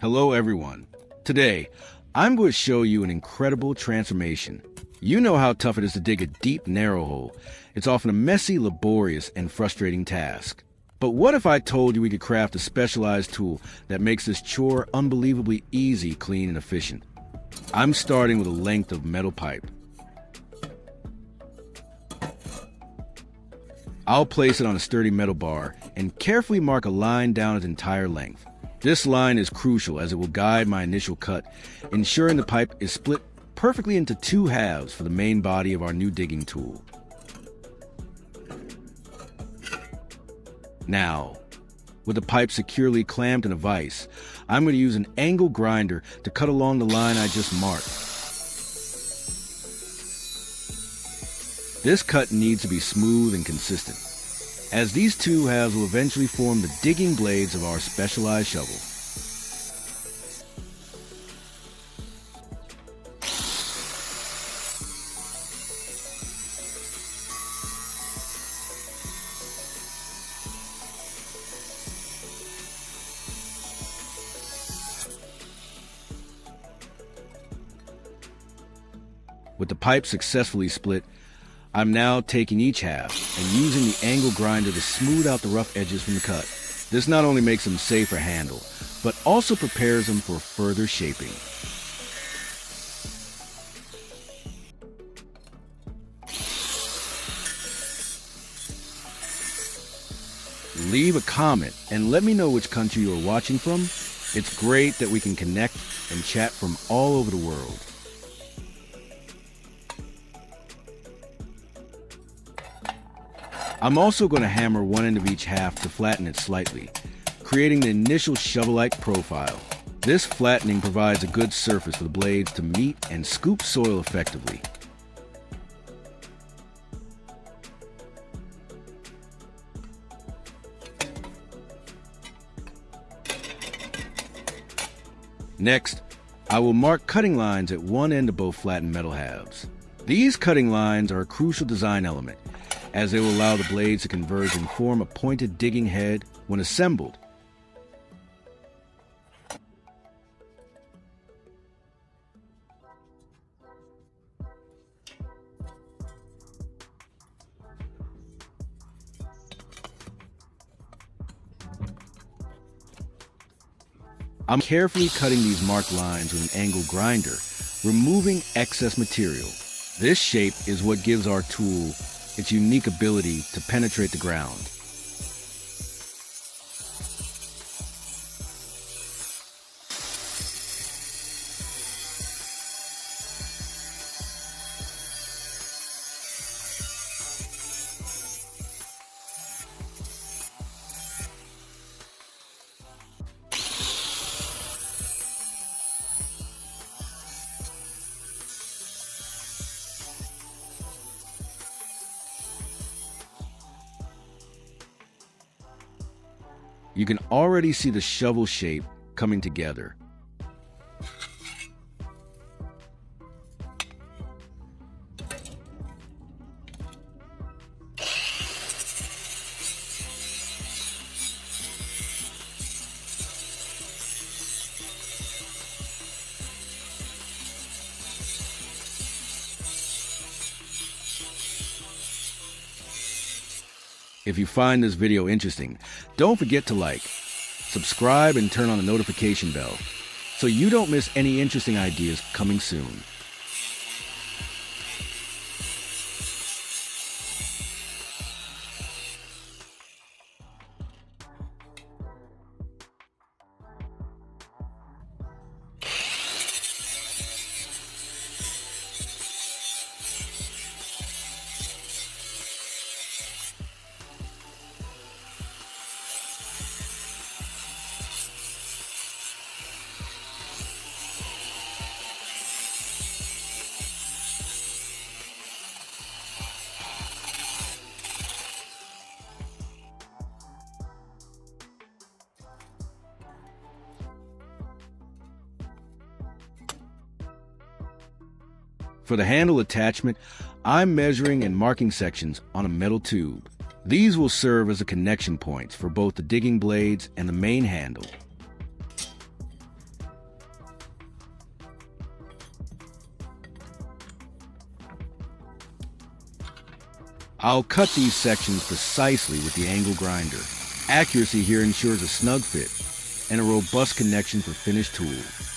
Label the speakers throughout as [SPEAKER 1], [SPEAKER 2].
[SPEAKER 1] Hello everyone. Today, I'm going to show you an incredible transformation. You know how tough it is to dig a deep, narrow hole. It's often a messy, laborious, and frustrating task. But what if I told you we could craft a specialized tool that makes this chore unbelievably easy, clean, and efficient? I'm starting with a length of metal pipe. I'll place it on a sturdy metal bar and carefully mark a line down its entire length. This line is crucial as it will guide my initial cut, ensuring the pipe is split perfectly into two halves for the main body of our new digging tool. Now, with the pipe securely clamped in a vise, I'm going to use an angle grinder to cut along the line I just marked. This cut needs to be smooth and consistent, as these two halves will eventually form the digging blades of our specialized shovel. With the pipe successfully split, I'm now taking each half and using the angle grinder to smooth out the rough edges from the cut. This not only makes them safe for handle, but also prepares them for further shaping. Leave a comment and let me know which country you are watching from. It's great that we can connect and chat from all over the world. I'm also going to hammer one end of each half to flatten it slightly, creating the initial shovel-like profile. This flattening provides a good surface for the blades to meet and scoop soil effectively. Next, I will mark cutting lines at one end of both flattened metal halves. These cutting lines are a crucial design element, as they will allow the blades to converge and form a pointed digging head when assembled. I'm carefully cutting these marked lines with an angle grinder, removing excess material. This shape is what gives our tool its unique ability to penetrate the ground. You can already see the shovel shape coming together. If you find this video interesting, don't forget to like, subscribe, and turn on the notification bell so you don't miss any interesting ideas coming soon. For the handle attachment, I'm measuring and marking sections on a metal tube. These will serve as the connection points for both the digging blades and the main handle. I'll cut these sections precisely with the angle grinder. Accuracy here ensures a snug fit and a robust connection for finished tools.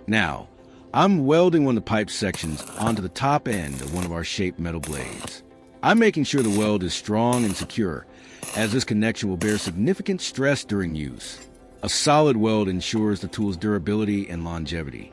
[SPEAKER 1] Now, I'm welding one of the pipe sections onto the top end of one of our shaped metal blades. I'm making sure the weld is strong and secure, as this connection will bear significant stress during use. A solid weld ensures the tool's durability and longevity.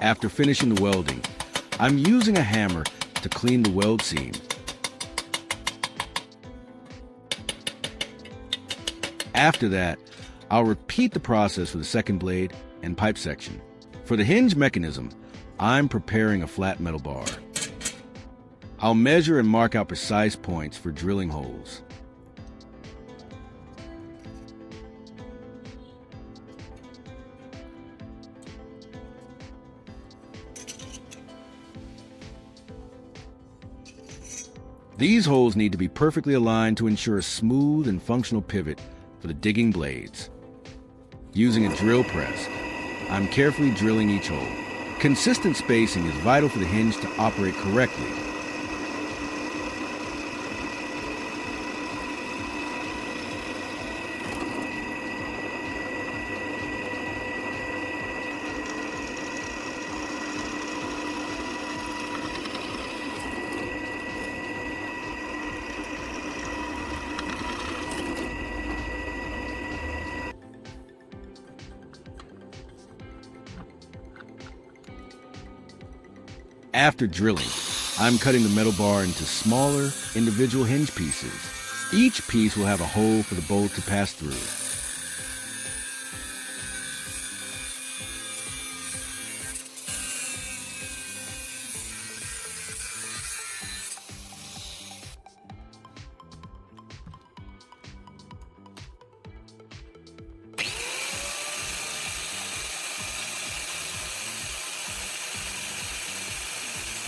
[SPEAKER 1] After finishing the welding, I'm using a hammer to clean the weld seam. After that, I'll repeat the process for the second blade and pipe section. For the hinge mechanism, I'm preparing a flat metal bar. I'll measure and mark out precise points for drilling holes. These holes need to be perfectly aligned to ensure a smooth and functional pivot for the digging blades. Using a drill press, I'm carefully drilling each hole. Consistent spacing is vital for the hinge to operate correctly. After drilling, I'm cutting the metal bar into smaller, individual hinge pieces. Each piece will have a hole for the bolt to pass through.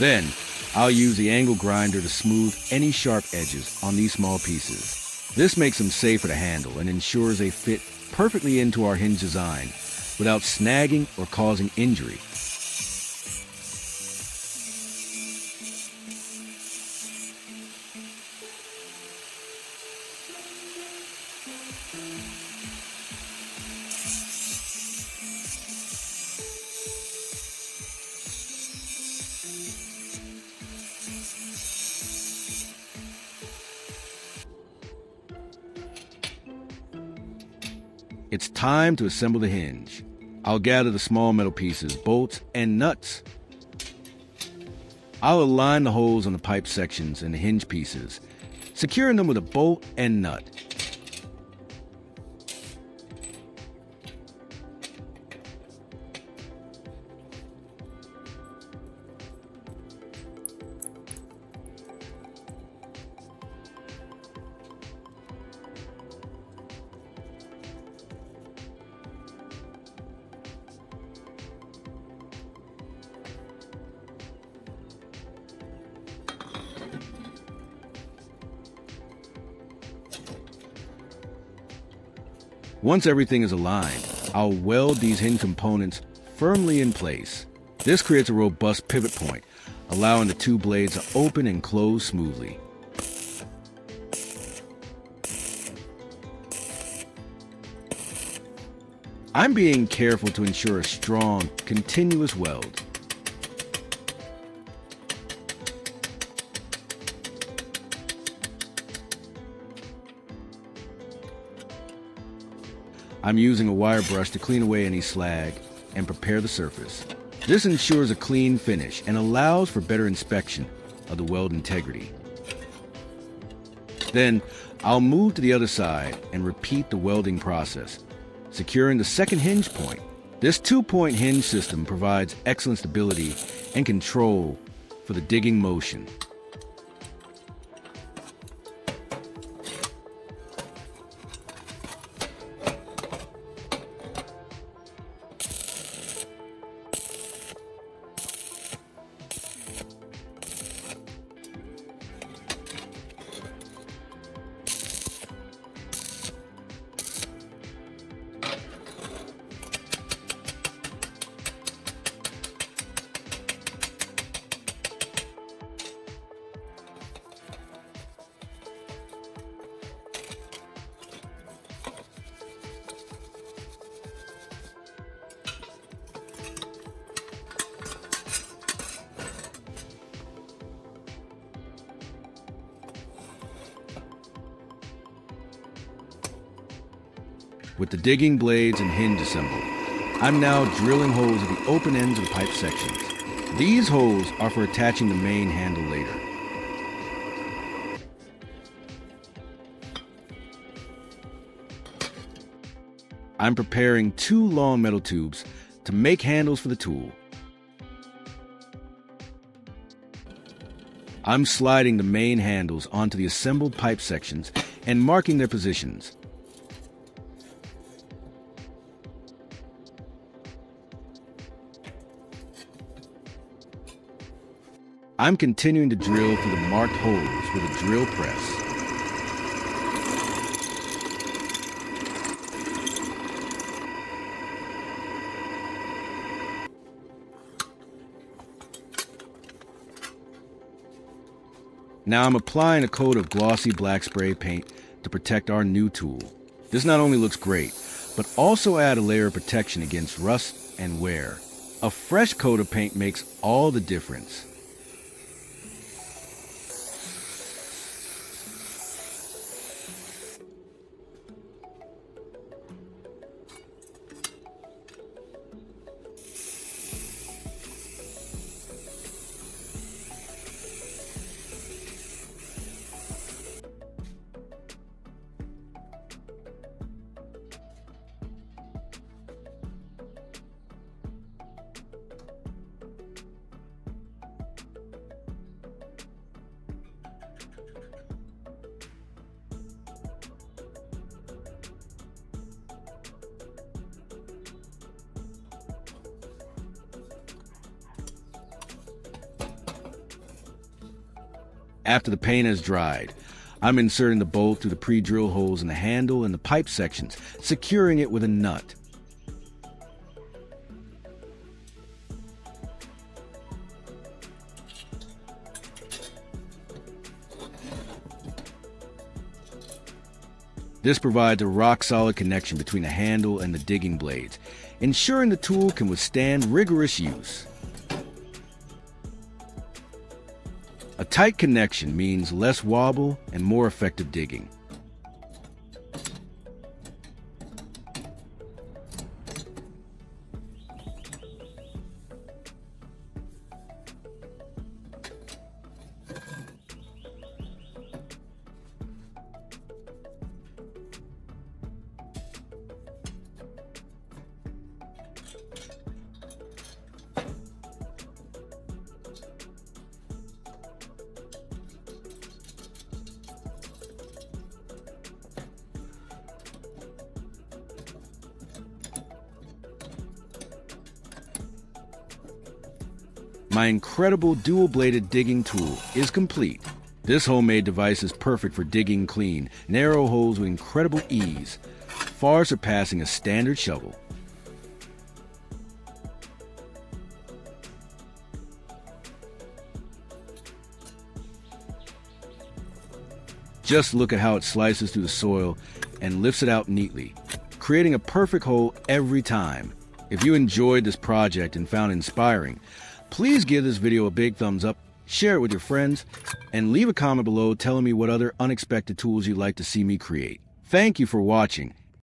[SPEAKER 1] Then, I'll use the angle grinder to smooth any sharp edges on these small pieces. This makes them safer to handle and ensures they fit perfectly into our hinge design without snagging or causing injury. It's time to assemble the hinge. I'll gather the small metal pieces, bolts, and nuts. I'll align the holes on the pipe sections and the hinge pieces, securing them with a bolt and nut. Once everything is aligned, I'll weld these hinge components firmly in place. This creates a robust pivot point, allowing the two blades to open and close smoothly. I'm being careful to ensure a strong, continuous weld. I'm using a wire brush to clean away any slag and prepare the surface. This ensures a clean finish and allows for better inspection of the weld integrity. Then, I'll move to the other side and repeat the welding process, securing the second hinge point. This 2-point hinge system provides excellent stability and control for the digging motion. With the digging blades and hinge assembled, I'm now drilling holes at the open ends of the pipe sections. These holes are for attaching the main handle later. I'm preparing 2 long metal tubes to make handles for the tool. I'm sliding the main handles onto the assembled pipe sections and marking their positions. I'm continuing to drill through the marked holes with a drill press. Now I'm applying a coat of glossy black spray paint to protect our new tool. This not only looks great, but also add a layer of protection against rust and wear. A fresh coat of paint makes all the difference. After the paint has dried, I'm inserting the bolt through the pre-drill holes in the handle and the pipe sections, securing it with a nut. This provides a rock-solid connection between the handle and the digging blades, ensuring the tool can withstand rigorous use. A tight connection means less wobble and more effective digging. My incredible dual-bladed digging tool is complete. This homemade device is perfect for digging clean, narrow holes with incredible ease, far surpassing a standard shovel. Just look at how it slices through the soil and lifts it out neatly, creating a perfect hole every time. If you enjoyed this project and found it inspiring, please give this video a big thumbs up, share it with your friends, and leave a comment below telling me what other unexpected tools you'd like to see me create. Thank you for watching,